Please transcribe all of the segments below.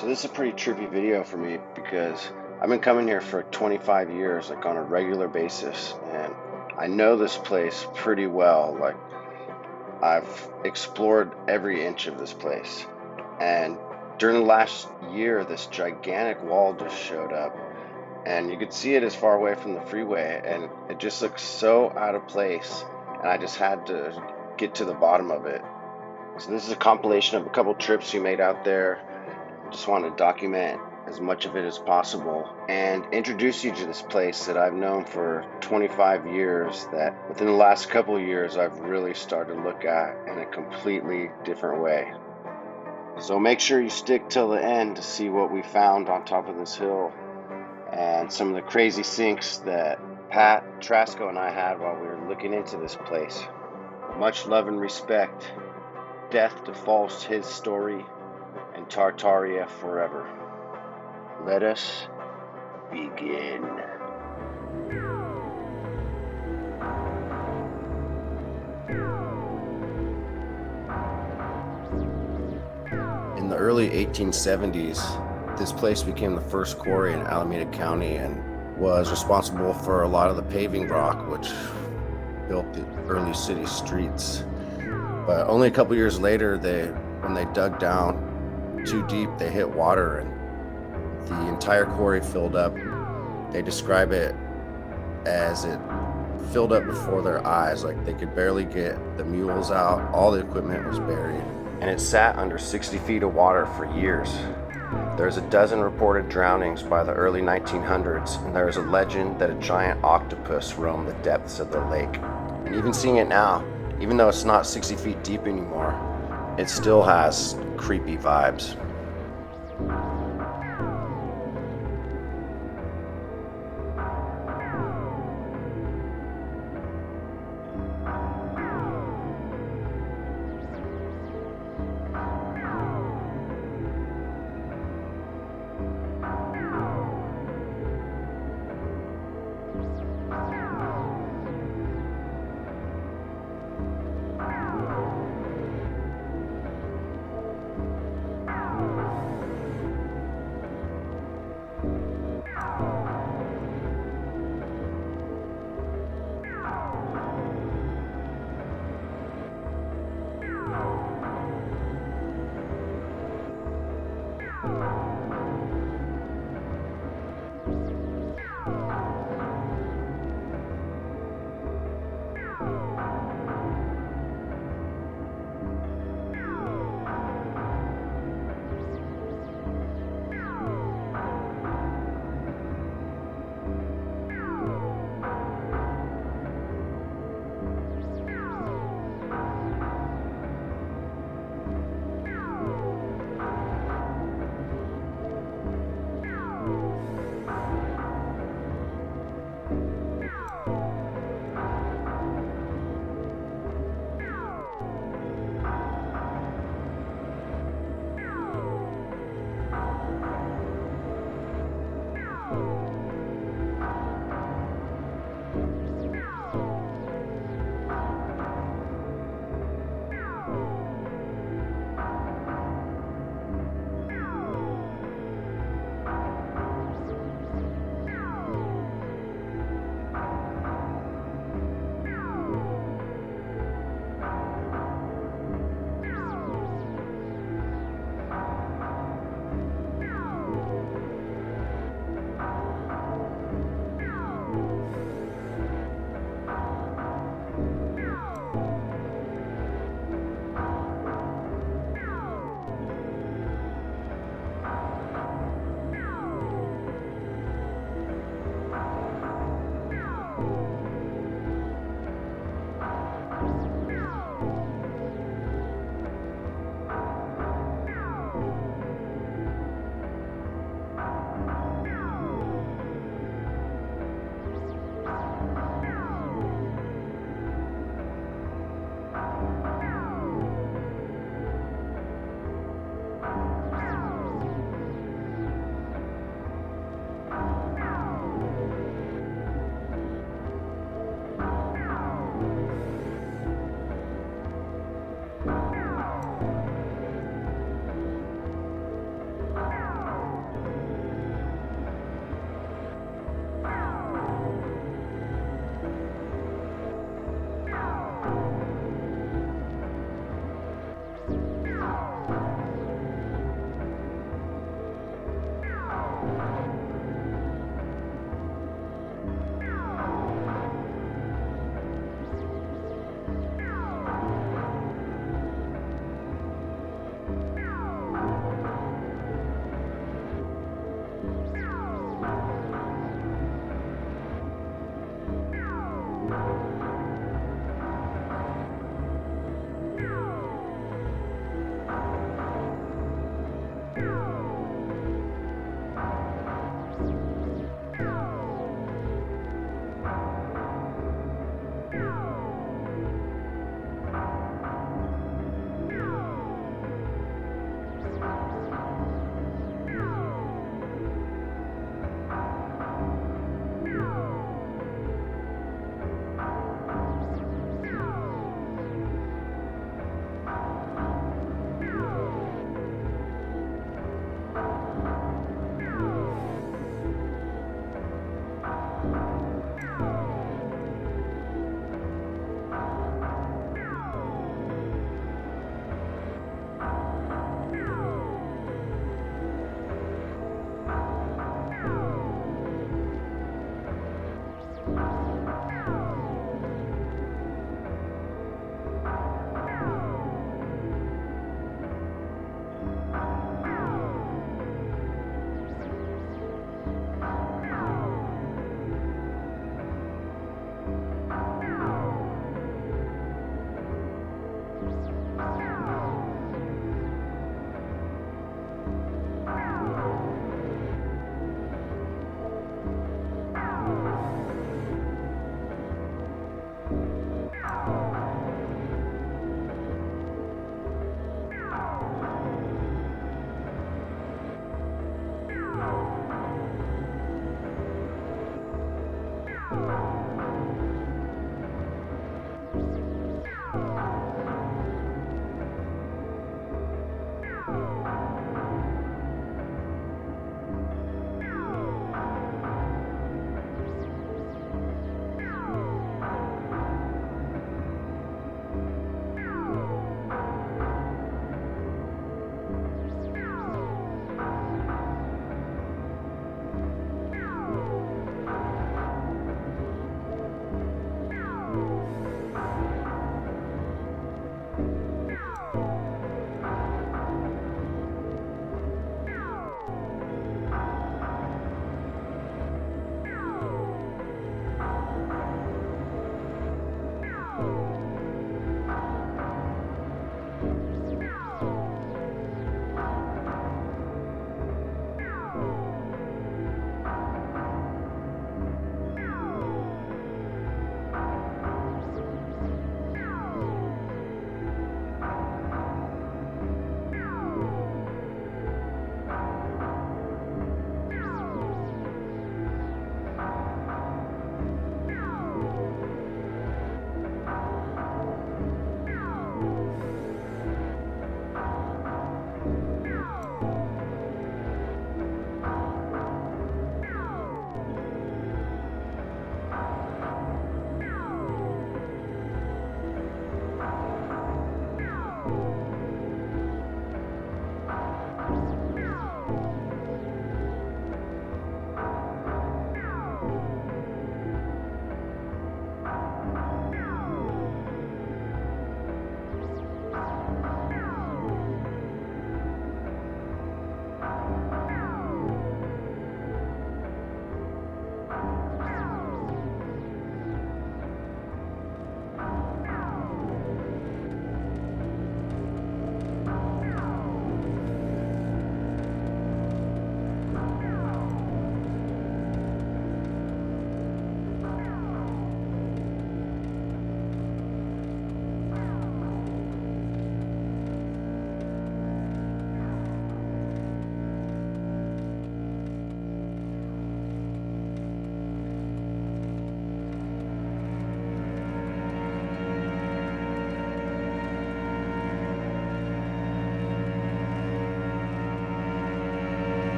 So this is a pretty trippy video for me because I've been coming here for 25 years, like on a regular basis, and I know this place pretty well. Like I've explored every inch of this place. And during the last year, this gigantic wall just showed up, and you could see it as far away from the freeway, and it just looks so out of place, and I just had to get to the bottom of it. So this is a compilation of a couple trips we made out there. Just want to document as much of it as possible and introduce you to this place that I've known for 25 years, that within the last couple of years I've really started to look at in a completely different way. So make sure you stick till the end to see what we found on top of this hill and some of the crazy sinks that Pat, Trasko, and I had while we were looking into this place. Much love and respect. Death to False, his story, and Tartaria forever. Let us begin. In the early 1870s, this place became the first quarry in Alameda County and was responsible for a lot of the paving rock which built the early city streets. But only a couple years later, when they dug down too deep, they hit water and the entire quarry filled up. They describe it as it filled up before their eyes, like they could barely get the mules out. All the equipment was buried, and it sat under 60 feet of water for years. There's a dozen reported drownings by the early 1900s, and there is a legend that a giant octopus roamed the depths of the lake. And even seeing it now, even though it's not 60 feet deep anymore, it still has creepy vibes.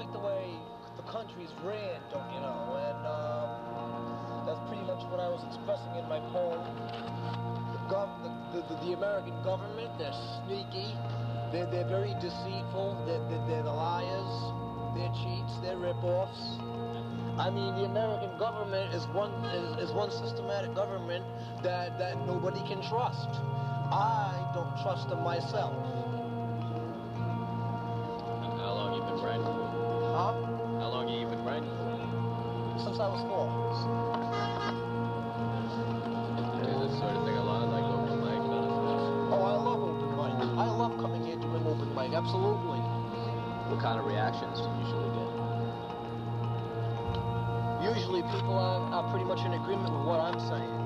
like the way the country's ran, don't you know? And that's pretty much what I was expressing in my poem. The American government, they're sneaky, they're very deceitful, they're the liars, they're cheats, they're rip-offs. I mean, the American government is one systematic government that nobody can trust. I don't trust them myself. How long you been riding for? Huh? How long you been riding for? Since I was 4. You do this sort of thing a lot, like open mic kind of stuff? Oh, I love open mic. I love coming here doing open mic, absolutely. What kind of reactions do you usually get? Usually people are pretty much in agreement with what I'm saying.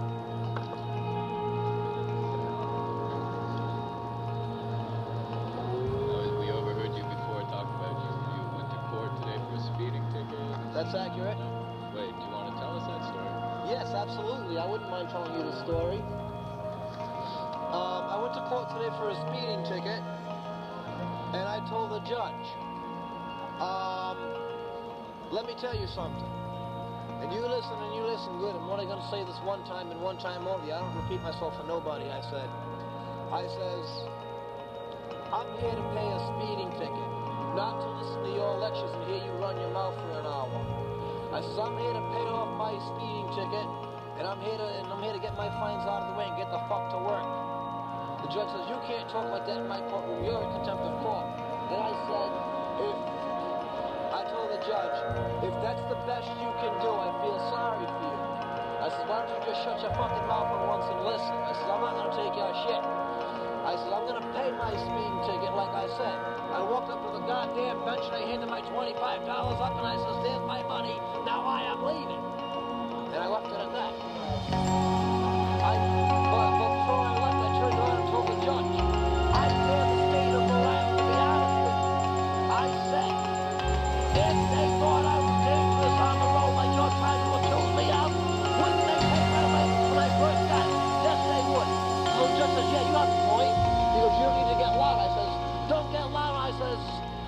We overheard you before talk about you went to court today for a speeding ticket. That's accurate. Wait, do you want to tell us that story? Yes, absolutely. I wouldn't mind telling you the story. I went to court today for a speeding ticket, and I told the judge, let me tell you something. And you listen good. I'm only going to say this one time and one time only. I don't repeat myself for nobody, I said. I says, I'm here to pay a speeding ticket, not to listen to your lectures and hear you run your mouth for an hour. I says, I'm here to pay off my speeding ticket, and I'm here to get my fines out of the way and get the fuck to work. The judge says, you can't talk like that in my courtroom. You're in contempt of court. And I said, I told the judge, if that's the best you can do, I feel sorry for you. I said, why don't you just shut your fucking mouth for once and listen? I said, I'm not going to take your shit. I said, I'm going to pay my speeding ticket like I said. I walked up to the goddamn bench and I handed my $25 up and I said, there's my money. Now I am leaving. And I left it at that. But before I left, I turned around and told the judge, I fear the state of Ohio, to be honest with you. I said, if they thought I was dangerous on the road like you're trying to accuse me of, wouldn't they take my license when I first got it? Yes, they would. So the judge says, yeah, you have a point. He goes, you don't need to get loud. I says, don't get loud. I says,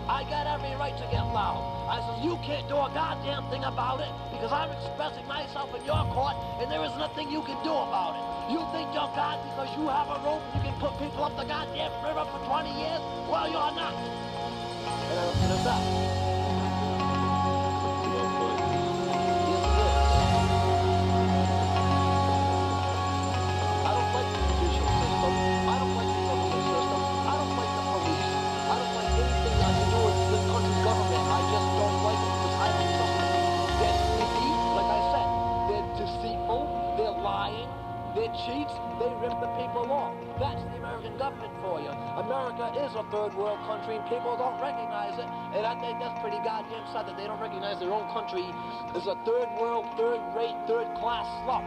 I got every right to get loud. I says, you can't do a goddamn thing about it because I'm expressing myself in your court and there is nothing you can do about it. You think you're God because you have a rope and you can put people up the goddamn river for 20 years? Well, you're not. And I left it at that. I don't like the judicial system. I don't like the government system. I don't like the police. I don't like anything that has to do with this country's government. I just don't like it because I don't trust them. They're sneaky, like I said. They're deceitful. They're lying. They're cheats. They rip the people off. That's the American government for you. America is a third world country and people don't recognize it. And I think that's pretty goddamn sad that they don't recognize their own country as a third world, third rate, third class slum.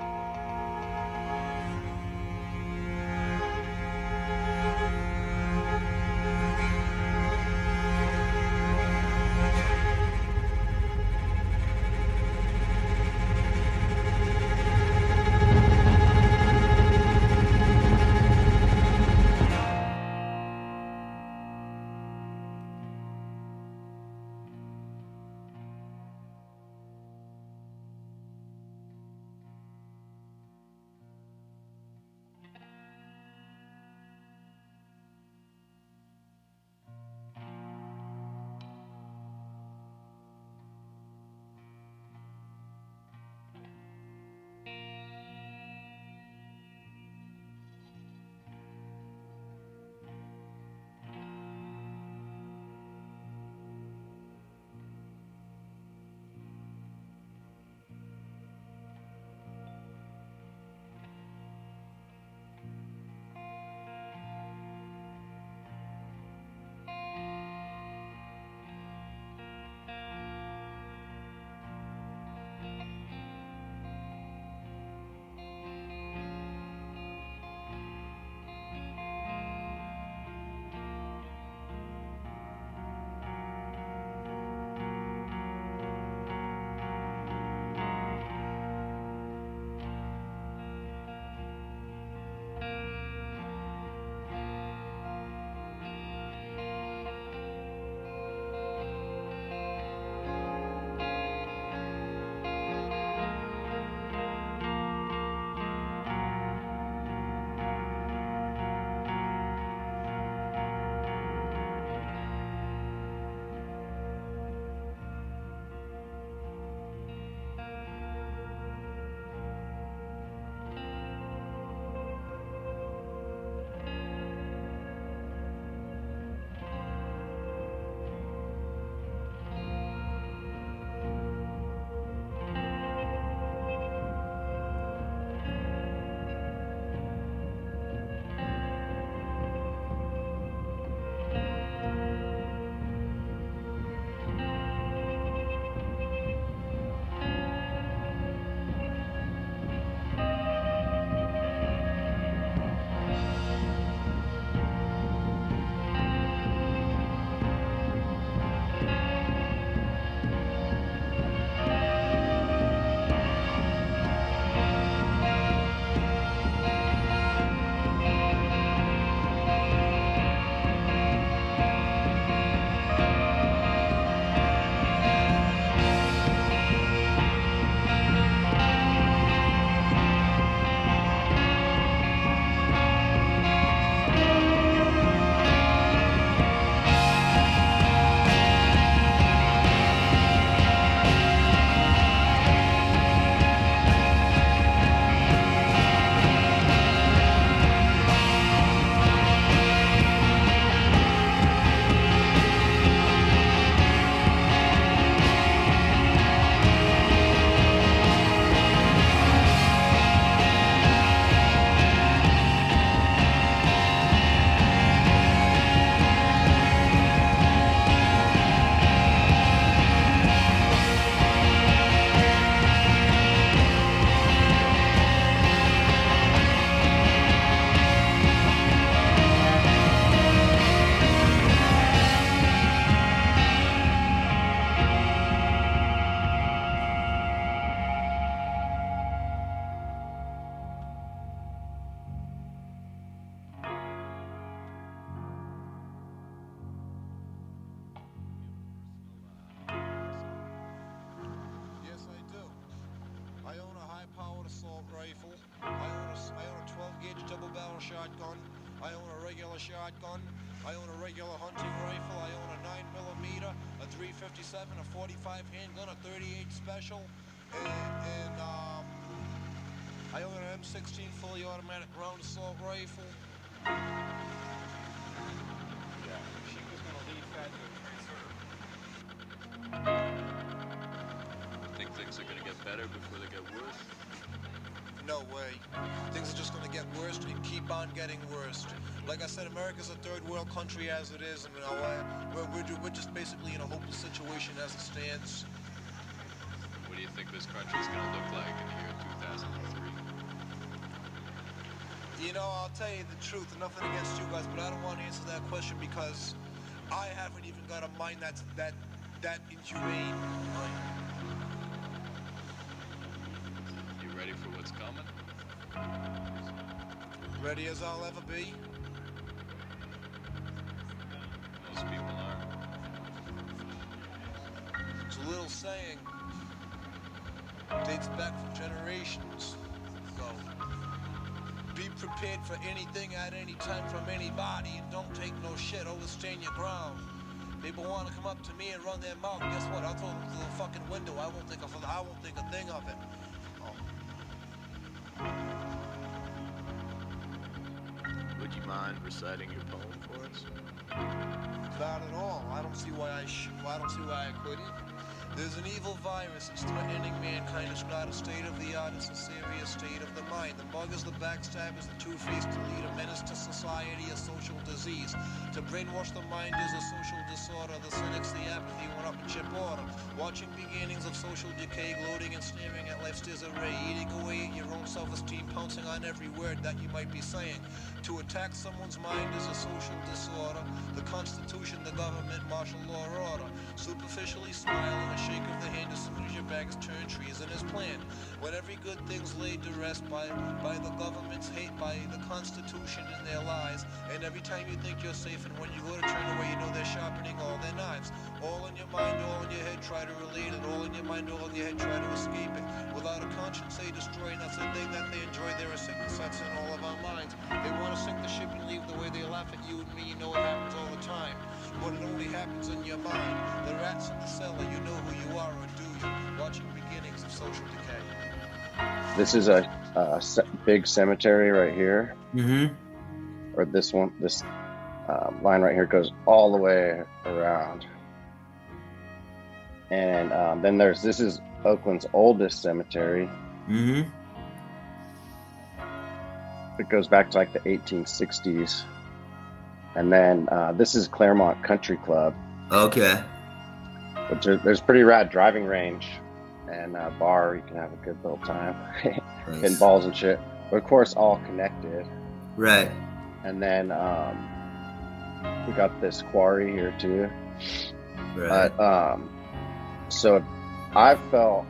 shotgun. I own a regular shotgun. I own a regular hunting rifle. I own a 9mm, a 357, a 45 handgun, a 38 special, and I own an M16 fully automatic ground assault rifle. Yeah, she was gonna leave that to transfer. Think things are gonna get better before they get worse? No way. Things are just going to get worse and keep on getting worse. Like I said, America's a third world country as it is, and we're just basically in a hopeless situation as it stands. What do you think this country's gonna look like in the year 2003? You know, I'll tell you the truth, nothing against you guys, but I don't want to answer that question because I haven't even got a mind that's that inhumane. You ready for what's coming? Ready as I'll ever be. Most people aren't. It's a little saying. Dates back for generations. So, be prepared for anything at any time from anybody and don't take no shit. Always stand your ground. People want to come up to me and run their mouth. Guess what? I'll throw them through the fucking window. I won't think a thing of it. Would you mind reciting your poem for us? Not at all. I don't see why I couldn't. There's an evil virus that's threatening mankind. It's not a state of the art, it's a serious state of the mind. The muggers, the backstabbers, the two-faced elite, a menace to society, a social disease. To brainwash the mind is a social disorder. The cynics, the apathy went up in chip order. Watching beginnings of social decay, gloating and staring at life's disarray. Eating away at your own self-esteem, pouncing on every word that you might be saying. To attack someone's mind is a social disorder. The Constitution, the government, martial law order. Superficially smile and a shake of the hand as soon as your back is turned, treason is planned. When every good thing's laid to rest by the government's hate, by the Constitution and their lies. And every time you think you're safe and when you go to turn away, you know they're sharpening all their knives. All in your mind, all in your head, try to relate it. All in your mind, all in your head, try to escape it. Without a conscience, they destroy, and that's the thing that they enjoy. There are sickness that's in all of our minds. They want to sink the ship and leave the way they laugh at you and me. You know it happens all the time. But it only happens in your mind. The rats in the cellar, you know who you are, or do you? Watching beginnings of social decay. This is a big cemetery right here. Mm-hmm. Or this one, this line right here goes all the way around. And then this is Oakland's oldest cemetery. Mm-hmm. It goes back to like the 1860s. And then this is Claremont Country Club. Okay. Which there's pretty rad driving range and a bar. You can have a good little time. Nice. Hitting balls and shit. But of course, all connected. Right. And then we got this quarry here too. Right. But so I felt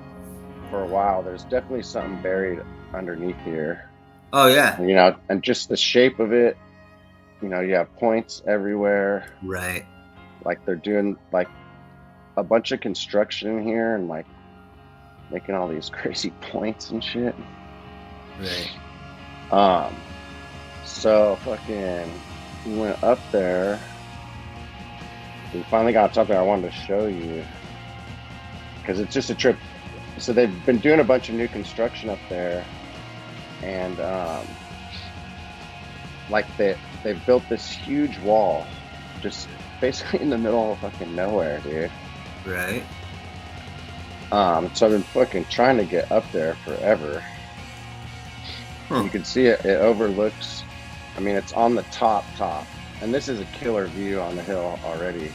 for a while there's definitely something buried underneath here. Oh yeah. You know, and just the shape of it. You know, you have points everywhere. Right. Like they're doing like a bunch of construction here and like making all these crazy points and shit. Right. So fucking we went up there. We finally got up there. I wanted to show you because it's just a trip. So they've been doing a bunch of new construction up there, and like they've built this huge wall, just basically in the middle of fucking nowhere, dude. Right. So I've been fucking trying to get up there forever. Huh. You can see it. It overlooks. I mean, it's on the top, and this is a killer view on the hill already.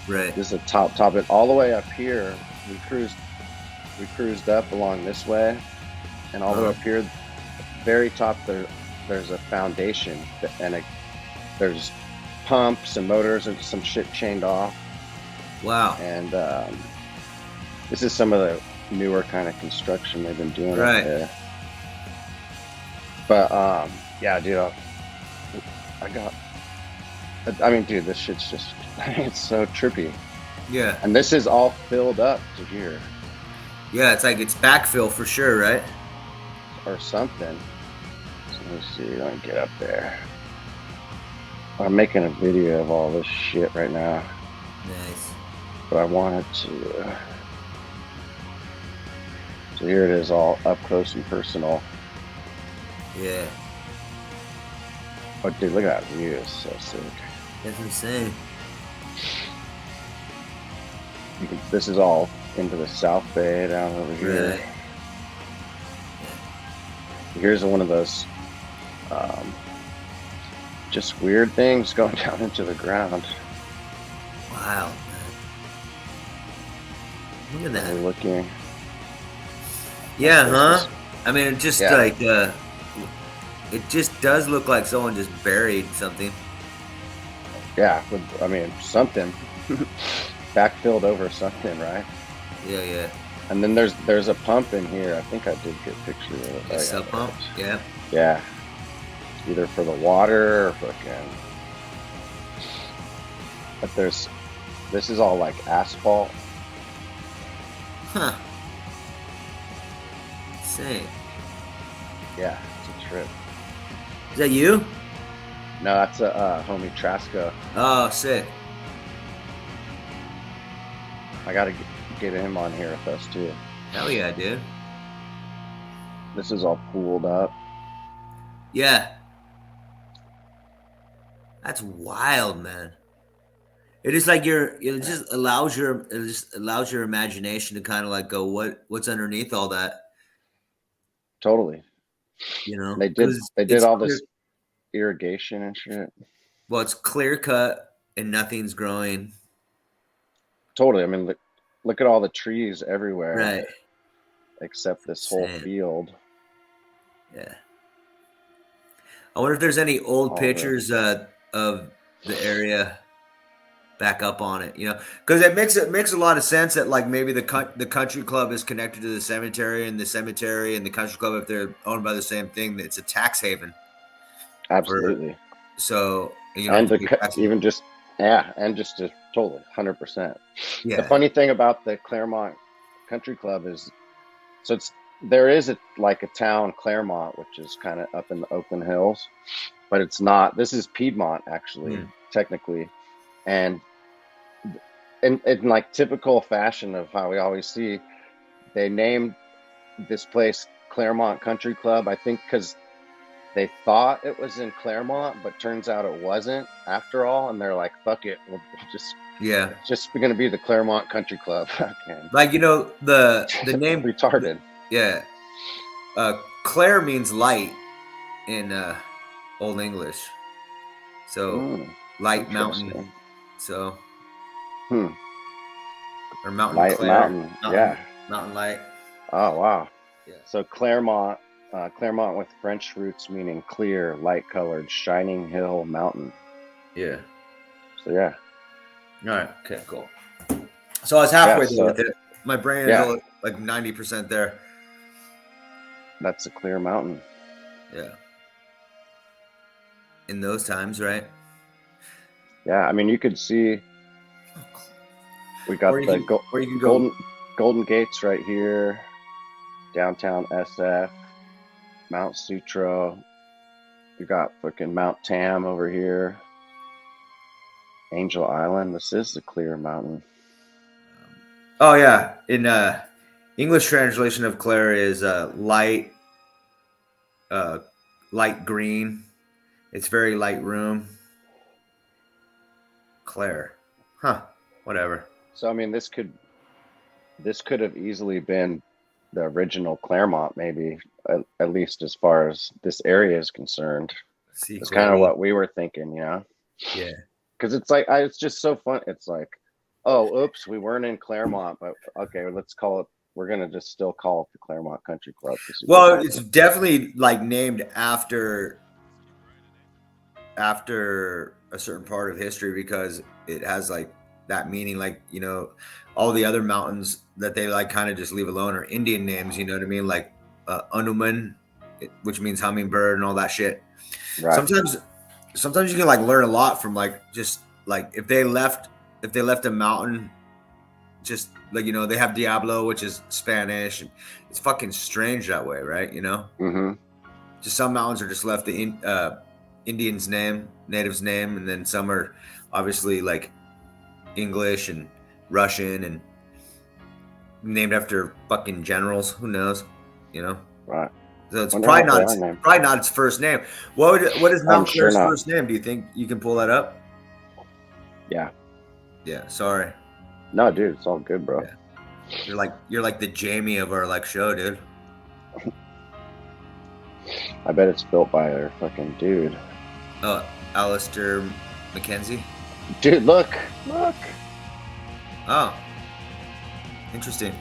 Right. This is a top. It all the way up here. We cruised up along this way, and all the way up here, very top. There's a foundation, and there's pumps and motors and some shit chained off. Wow. And this is some of the newer kind of construction they've been doing up there. But yeah, dude, I mean, dude, this shit's just, it's so trippy. Yeah. And this is all filled up to here. Yeah, it's like it's backfill for sure, right? Or something. Let's see. Let me get up there. I'm making a video of all this shit right now, Nice. but I wanted to. So here it is, all up close and personal. Yeah. Oh, dude, look at that view. It's so sick. That's insane. This is all into the South Bay down over here. Right. Here's one of those just weird things going down into the ground. Wow, man. Look at that. We're looking. Yeah, This huh? is- I mean, it just Yeah. like it just does look like someone just buried something. Yeah, I mean, something backfilled over something, right? Yeah, yeah. And then there's a pump in here. I think I did get a picture of it. A sub pump. Yeah. Yeah. Either for the water or fucking. But this is all like asphalt. Huh. Insane. Yeah, it's a trip. Is that you? No, that's a homie Trasko. Oh, sick. I gotta get him on here with us too. Hell yeah, dude. This is all pooled up. Yeah. That's wild, man. It is like it just allows your imagination to kind of like go, what's underneath all that? Totally. You know? They did all this irrigation and shit. Well, it's clear cut and nothing's growing. Totally. I mean, look at all the trees everywhere. Right. Except this whole Same. field. Yeah. I wonder if there's any old All pictures of the area back up on it, you know, because it makes a lot of sense that like maybe the country club is connected to the cemetery and the country club, if they're owned by the same thing, it's a tax haven. Absolutely. So you know, And even just and just to totally 100%. Yeah. The funny thing about the Claremont Country Club is, so there is like a town, Claremont, which is kind of up in the Oakland Hills, but it's not. This is Piedmont, actually, technically, and in like typical fashion of how we always see, they named this place Claremont Country Club, I think because they thought it was in Claremont, but turns out it wasn't after all, and they're like, fuck it, we'll just it's just going to be the Claremont Country Club. Like, you know, the name retarded. Yeah. Clare means light in Old English. So light mountain. So or mountain light Clare. mountain. Yeah. Mountain light. Oh wow. Yeah. So Claremont with French roots meaning clear, light colored, shining hill mountain. Yeah. So yeah. All right. Okay, cool. So I was halfway there with it. My brain is like 90% there. That's a clear mountain. Yeah. In those times, right? Yeah, I mean, you could see. We got the Golden Gates right here, downtown SF, Mount Sutro. We got fucking Mount Tam over here, Angel Island. This is the clear mountain. Oh yeah, in English translation of Clare is light green. It's very light room. Clare, whatever. So I mean, this could have easily been the original Claremont, maybe at least as far as this area is concerned. It's kind of what we were thinking, you know? Yeah. Because it's like it's just so fun. It's like, oh, oops, we weren't in Claremont, but okay, let's call it. We're gonna just still call it the Claremont Country Club. Well, it's definitely like named after a certain part of history because it has like that meaning. Like, you know, all the other mountains that they like kind of just leave alone are Indian names. You know what I mean? Like Hanuman, which means hummingbird and all that shit. Right. Sometimes you can like learn a lot from like just like if they left a mountain, just like, you know, they have Diablo, which is Spanish, and it's fucking strange that way, right? You know. Mm-hmm. Just some mountains are just left the Indian's name, native's name, and then some are obviously like English and Russian and named after fucking generals. Who knows? You know. Right. So it's Wonder probably how they not. are It's named. probably not its first name. What is I'm Mount sure Clair's not. first name? Do you think you can pull that up? Yeah. Yeah. Sorry. No, dude, it's all good, bro. Yeah. You're like the Jamie of our like show, dude. I bet it's built by their fucking dude. Oh, Alister Mackenzie. Dude, look. Oh, interesting.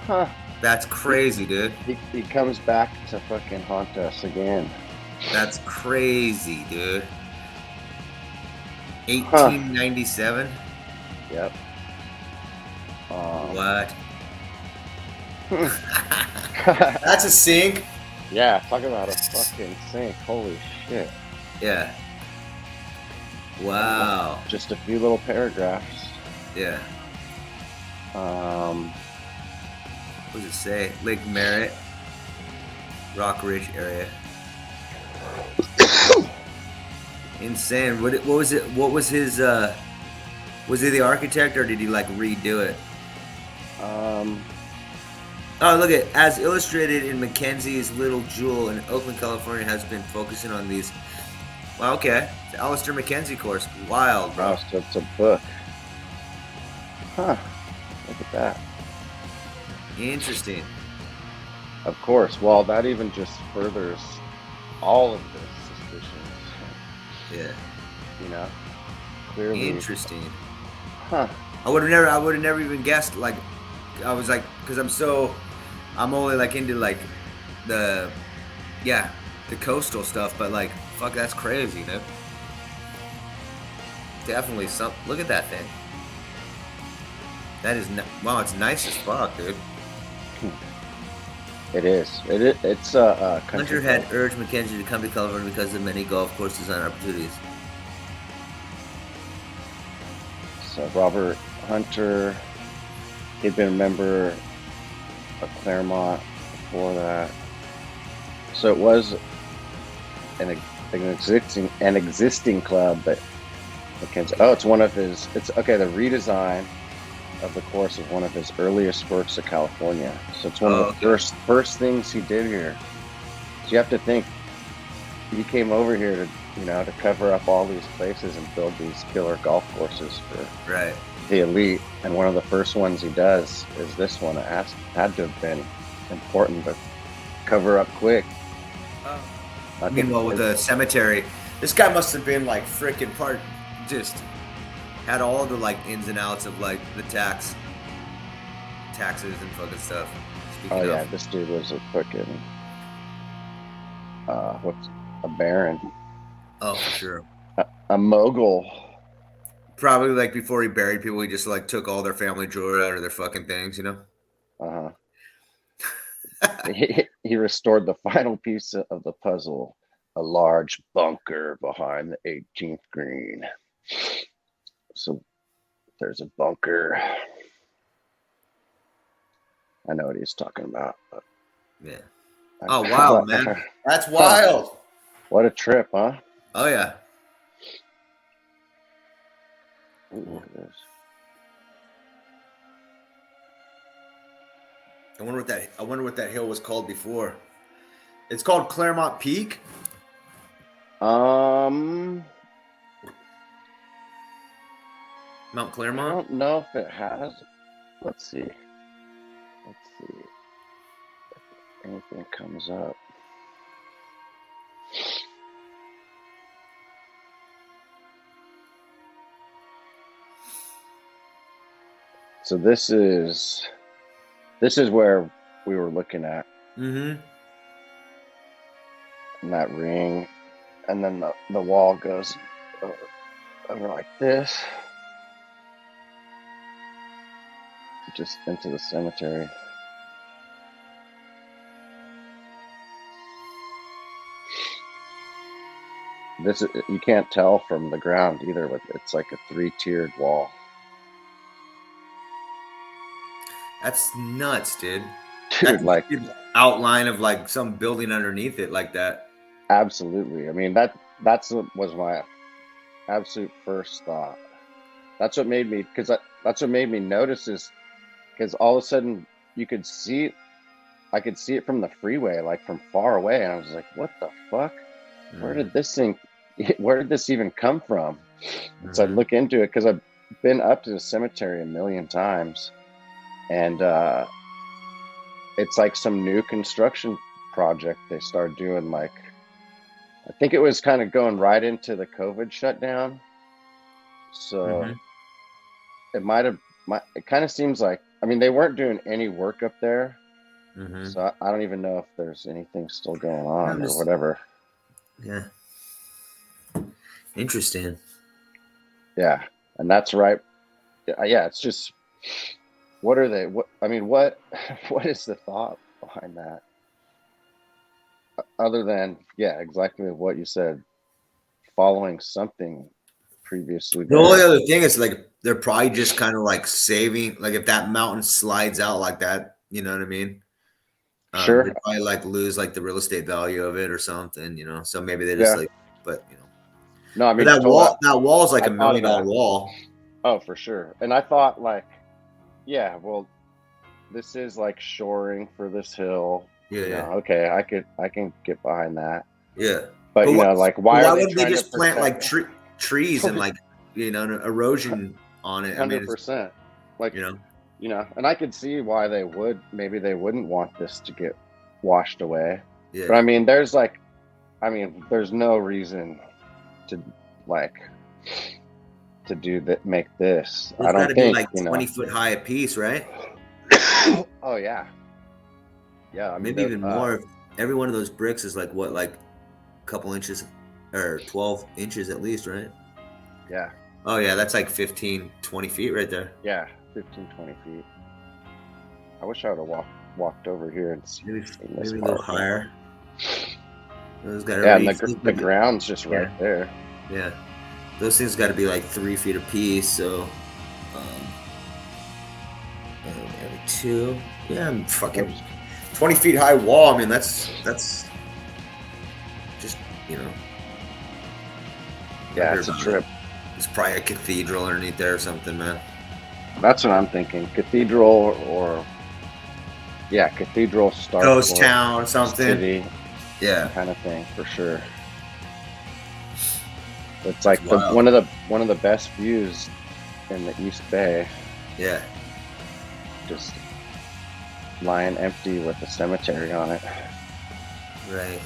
Huh. That's crazy, dude. He comes back to fucking haunt us again. That's crazy, dude. 1897. Yep. What? That's a sink. Yeah, talk about a fucking sink. Holy shit. Yeah. Wow. Just a few little paragraphs. Yeah. What does it say? Lake Merritt, Rock Ridge area. Insane. What was it? What was his? Was he the architect or did he like redo it? Oh, look at as illustrated in Mackenzie's Little Jewel in Oakland, California, has been focusing on these. Well, okay, the Alister Mackenzie course, wild, bro. Oh, so it's a book. Huh? Look at that. Interesting. Of course. Well, that even just furthers all of the suspicions. Yeah. You know, clearly. Interesting. Huh? I would have never even guessed. Like, I was like, because I'm only like into like the coastal stuff, but like, fuck, that's crazy, dude. Definitely some. Look at that thing. That is wow, it's nice as fuck, dude. It is. It's a country Hunter had club. urged Mackenzie to come to California because of many golf course design opportunities. So Robert Hunter, he'd been a member of Claremont before that. So it was an existing club, but Mackenzie. Oh, it's one of his. It's okay. The redesign of the course of one of his earliest works of California. So it's one of the first things he did here. So you have to think he came over here to cover up all these places and build these killer golf courses for Right. the elite. And one of the first ones he does is this one. It had to have been important to cover up quick. Meanwhile, with the cemetery, this guy must have been like freaking just had all the like ins and outs of like the taxes and fucking stuff. Oh yeah, this dude was a fucking what's a baron? Oh, for sure. A mogul. Probably like before he buried people, he just like took all their family jewelry out of their fucking things, you know? He restored the final piece of the puzzle, a large bunker behind the 18th green. So there's a bunker. I know what he's talking about. But yeah. Oh, wow, man. That's wild. What a trip, huh? Oh, yeah. Ooh, look at this. I wonder what that hill was called before. It's called Claremont Peak. Mount Claremont? I don't know if it has. Let's see. If anything comes up. So this is where we were looking at. Mm-hmm. And that ring, and then the wall goes over like this, just into the cemetery. This you can't tell from the ground either, but it's like a 3-tiered wall. That's nuts, dude. dude, like outline of like some building underneath it like that. absolutely. I mean, that's what was my absolute first thought. That's what made me, because that's what made me notice is because all of a sudden you could see it. I could see it from the freeway, like from far away, and I was like, "What the fuck? Where did this thing? Where did this even come from?" And so I look into it because I've been up to the cemetery a million times, and it's like some new construction project they started doing. Like, I think it was kind of going right into the COVID shutdown, so it might have. It kind of seems like, I mean, they weren't doing any work up there. So I don't even know if there's anything still going on or whatever. Yeah. Interesting. Yeah. And that's right. Yeah. It's just, what are they? What, I mean, what is the thought behind that? Other than, yeah, exactly what you said, following something previously The there. only other thing is like, they're probably just kind of like saving, like if that mountain slides out like that, you know what I mean? Sure. They probably like lose like the real estate value of it or something, you know. So maybe they just like, but you know. No, I mean, that wall is like $1 million wall. Oh, for sure. And I thought like, yeah, well, this is like shoring for this hill. Yeah, you know, okay, I can get behind that. Yeah. But you know, like why would they just plant like trees and like, you know, erosion on it? 100%. Like, you know, and I could see why they would, maybe they wouldn't want this to get washed away. Yeah. But I mean, there's no reason to like to do that, make this. It's I don't gotta think, be like 20 foot high a piece, right? Oh yeah. Yeah, I mean, maybe even more. Every one of those bricks is like what, like a couple inches or 12 inches at least, right? Yeah. Oh yeah, that's like 15, 20 feet right there. Yeah, 15, 20 feet. I wish I would have walked over here and seen this. Maybe a little higher. Those gotta and the ground's just right there. Yeah, those things got to be like 3 feet apiece. So, every two. Yeah, I'm fucking 20 feet high wall. I mean, that's just, you know. Yeah, it's a trip. It's probably a cathedral underneath there or something, man. That's what I'm thinking. Cathedral or cathedral, Starfort, ghost town, something. City, yeah, kind of thing for sure. It's like one of the best views in the East Bay. Yeah, just lying empty with a cemetery on it. Right.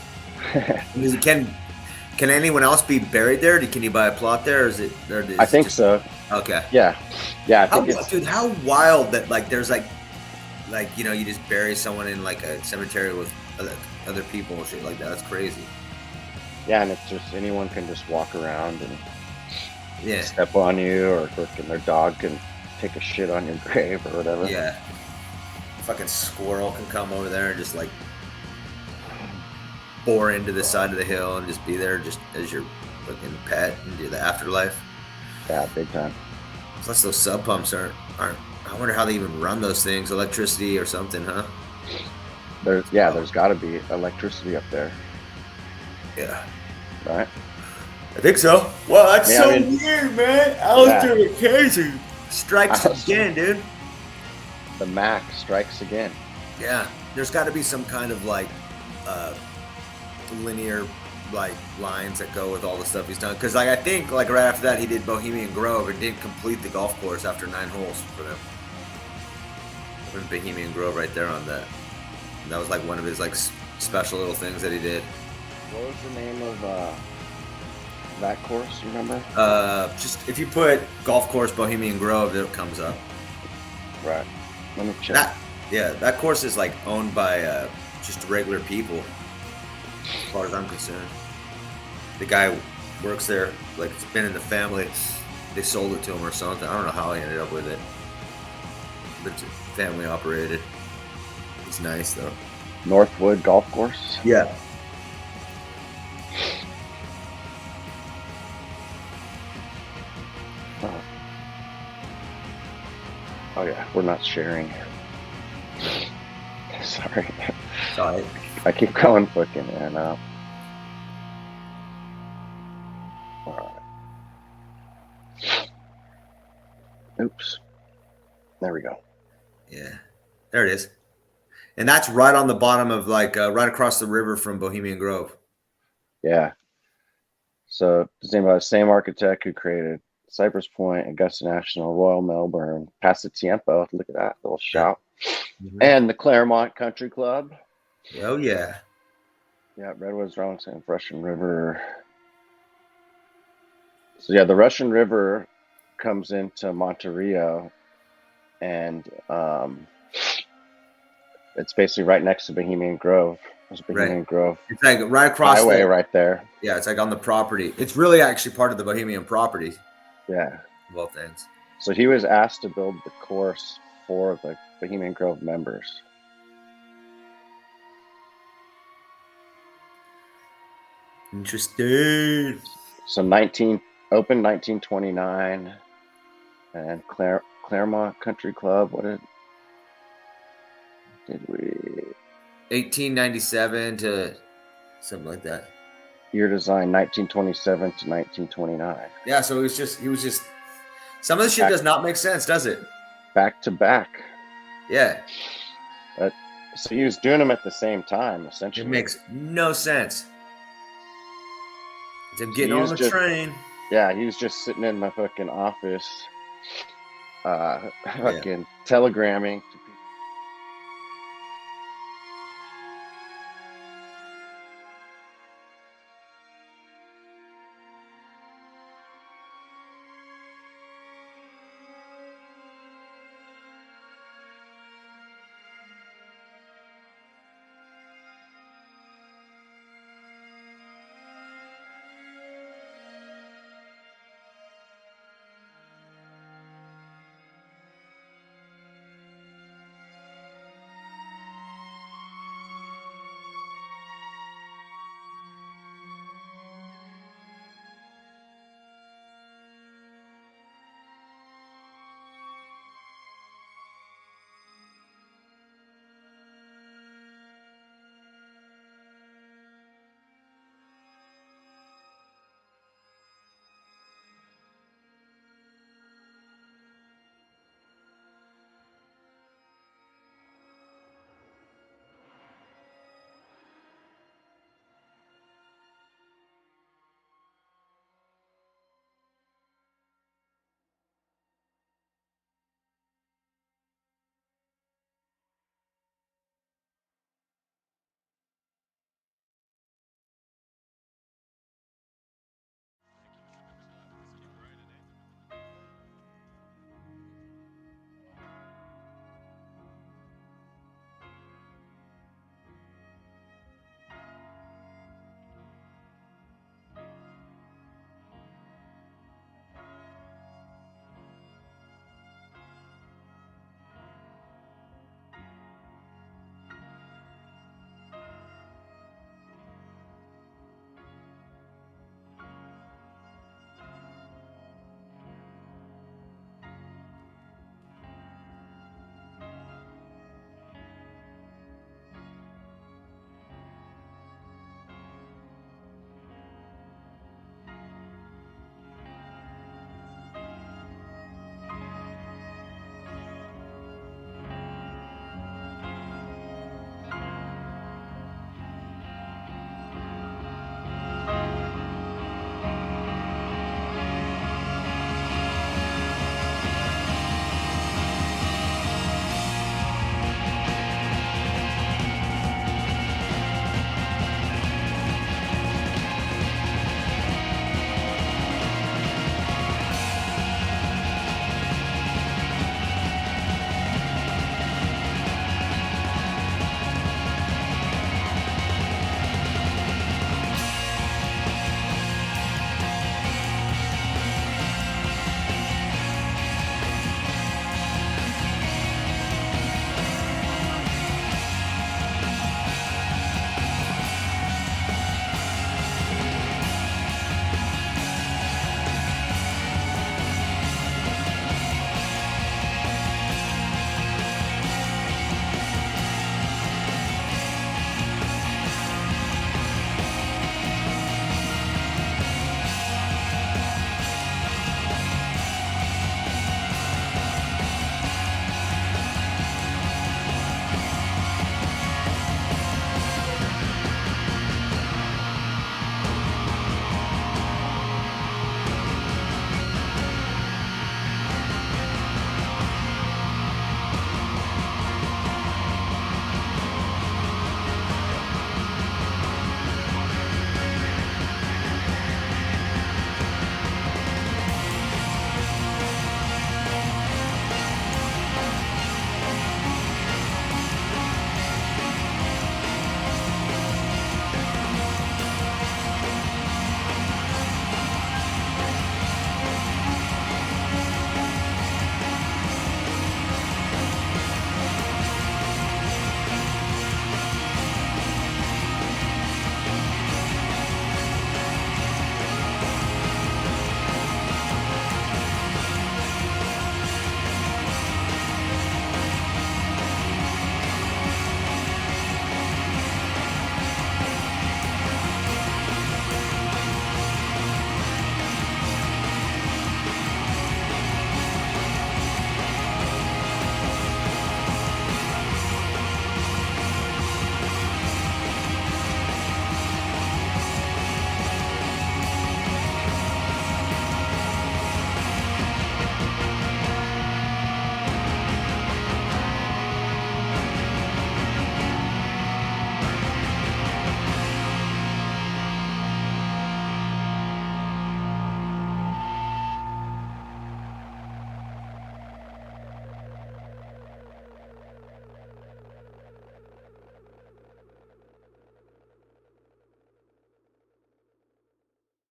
Can anyone else be buried there? Can you buy a plot there, or is it? I think so. Okay. Yeah. I think dude, how wild that like there's like you know, you just bury someone in like a cemetery with other people and shit like that. That's crazy. Yeah, and it's just anyone can just walk around and step on you, or their dog can take a shit on your grave or whatever. Yeah. Fucking squirrel can come over there and just like bore into the side of the hill and just be there just as your fucking pet and do the afterlife. Yeah, big time. Plus those sub pumps aren't. I wonder how they even run those things. Electricity or something, huh? There's got to be electricity up there. Yeah. Right? I think so. Well, that's weird, man. Alister Mackenzie strikes again, dude. The Mac strikes again. Yeah. There's got to be some kind of like linear like lines that go with all the stuff he's done. Because like I think like right after that he did Bohemian Grove and didn't complete the golf course after 9 holes for them. Bohemian Grove right there on that. And that was like one of his like special little things that he did. What was the name of that course, you remember? Just if you put golf course Bohemian Grove, it comes up. Right. Let me check. That course is like owned by just regular people, as far as I'm concerned. The guy works there, like it's been in the family. They sold it to him or something. I don't know how he ended up with it. But it's family operated. It's nice though. Northwood Golf Course? Yeah. Oh yeah, we're not sharing. Sorry. Sorry. I keep going fucking in and out. All right. Oops. There we go. Yeah. There it is. And that's right on the bottom of like right across the river from Bohemian Grove. Yeah. So designed by the same architect who created Cypress Point, Augusta National, Royal Melbourne, Pasatiempo. Look at that little shout. Mhm. And the Claremont Country Club. Oh yeah. Yeah, Redwoods, Rolling Russian River. So yeah, the Russian River comes into Monterey, and it's basically right next to Bohemian Grove. There's Bohemian Right. Grove It's like right across highway the right there. yeah, it's like on the property. It's really actually part of the Bohemian property, Yeah. both ends. So he was asked to build the course for the Bohemian Grove members. Interesting. So opened 1929, and Claremont Country Club. What did we 1897 to something like that. year design 1927 to 1929. Yeah, so he was just some of the shit does not make sense, does it? Back to back. Yeah. So he was doing them at the same time, It essentially. makes no sense. I'm So getting he on was the just- train. Yeah, he was just sitting in my fucking office, fucking telegramming to